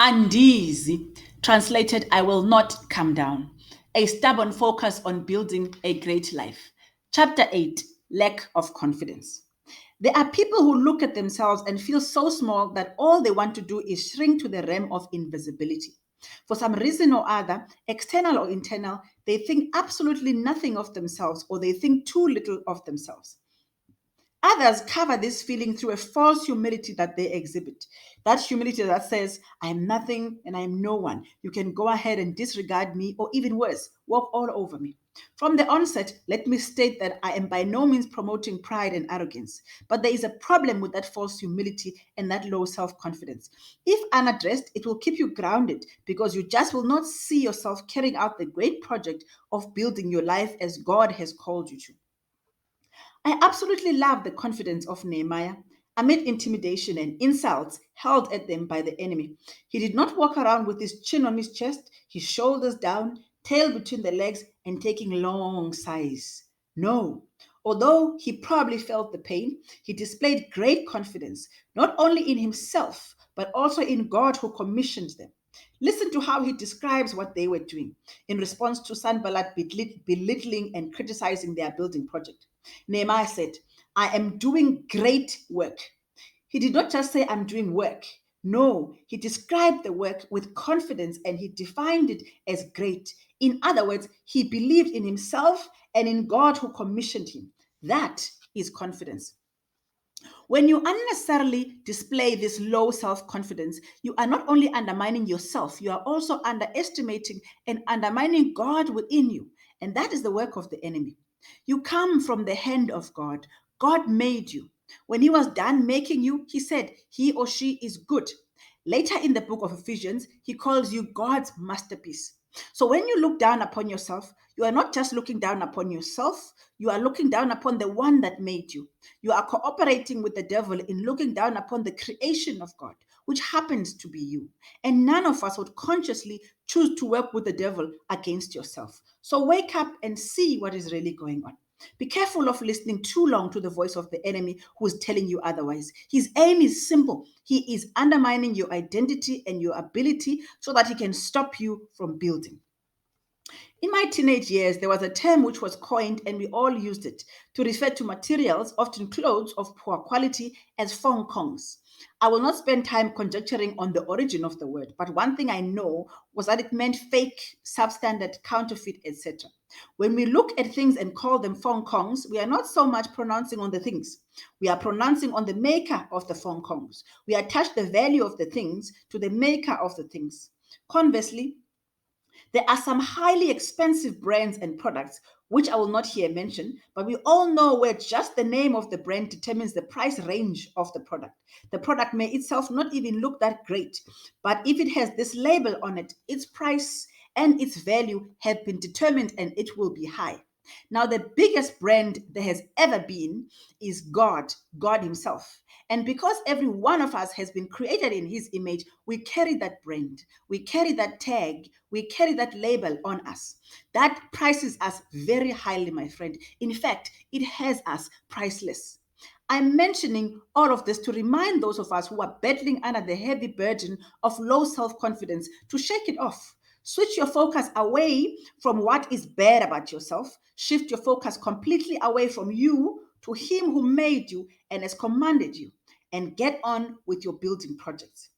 ANDIZI, translated I will not come down. A stubborn focus on building a great life. Chapter 8, Lack of Confidence. There are people who look at themselves and feel so small that all they want to do is shrink to the realm of invisibility. For some reason or other, external or internal, they think absolutely nothing of themselves or they think too little of themselves. Others cover this feeling through a false humility that they exhibit. That humility that says, I am nothing and I am no one. You can go ahead and disregard me, or even worse, walk all over me. From the onset, let me state that I am by no means promoting pride and arrogance, but there is a problem with that false humility and that low self confidence. If unaddressed, it will keep you grounded because you just will not see yourself carrying out the great project of building your life as God has called you to. I absolutely love the confidence of Nehemiah. Amid intimidation and insults hurled at them by the enemy, he did not walk around with his chin on his chest, his shoulders down, tail between the legs, and taking long sighs. No. Although he probably felt the pain, he displayed great confidence, not only in himself, but also in God who commissioned them. Listen to how he describes what they were doing in response to Sanballat belittling and criticizing their building project. Nehemiah said, I am doing great work. He did not just say, I'm doing work. No, he described the work with confidence and he defined it as great. In other words, he believed in himself and in God who commissioned him. That is confidence. When you unnecessarily display this low self confidence, you are not only undermining yourself, you are also underestimating and undermining God within you. And that is the work of the enemy. You come from the hand of God. God made you. When he was done making you, he said he or she is good. Later in the book of Ephesians, he calls you God's masterpiece. So when you look down upon yourself, you are not just looking down upon yourself, you are looking down upon the one that made you. You are cooperating with the devil in looking down upon the creation of God, which happens to be you. And none of us would consciously choose to work with the devil against yourself. So wake up and see what is really going on. Be careful of listening too long to the voice of the enemy who is telling you otherwise. His aim is simple. He is undermining your identity and your ability so that he can stop you from building. In my teenage years, there was a term which was coined, and we all used it to refer to materials, often clothes of poor quality, as fong kongs. I will not spend time conjecturing on the origin of the word, but one thing I know was that it meant fake, substandard, counterfeit, etc. When we look at things and call them fong kongs, we are not so much pronouncing on the things. We are pronouncing on the maker of the fong kongs. We attach the value of the things to the maker of the things. Conversely, there are some highly expensive brands and products, which I will not here mention, but we all know where just the name of the brand determines the price range of the product. The product may itself not even look that great, but if it has this label on it, its price and its value have been determined and it will be high. Now, the biggest brand there has ever been is God, God Himself. And because every one of us has been created in His image, we carry that brand, we carry that tag, we carry that label on us. That prices us very highly, my friend. In fact, it has us priceless. I'm mentioning all of this to remind those of us who are battling under the heavy burden of low self confidence to shake it off. Switch your focus away from what is bad about yourself. Shift your focus completely away from you to Him who made you and has commanded you. And get on with your building projects.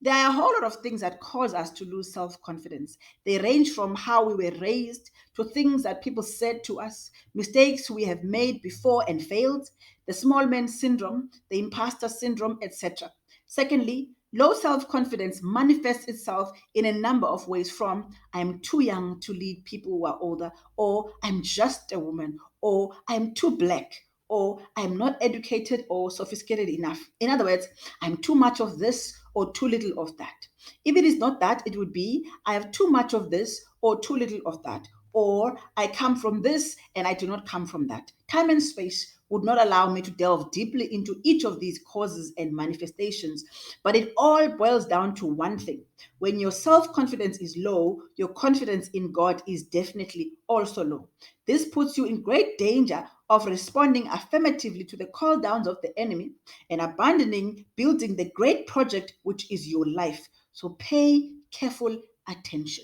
There are a whole lot of things that cause us to lose self confidence. They range from how we were raised to things that people said to us, mistakes we have made before and failed, the small man syndrome, the imposter syndrome, etc. Secondly, low self confidence manifests itself in a number of ways from I'm too young to lead people who are older, or I'm just a woman, or I'm too black, or I'm not educated or sophisticated enough. In other words, I'm too much of this or too little of that. If it is not that, it would be I have too much of this or too little of that. Or I come from this and I do not come from that. Time and space would not allow me to delve deeply into each of these causes and manifestations, but it all boils down to one thing. When your self confidence is low, your confidence in God is definitely also low. This puts you in great danger of responding affirmatively to the call downs of the enemy and abandoning building the great project which is your life. So pay careful attention.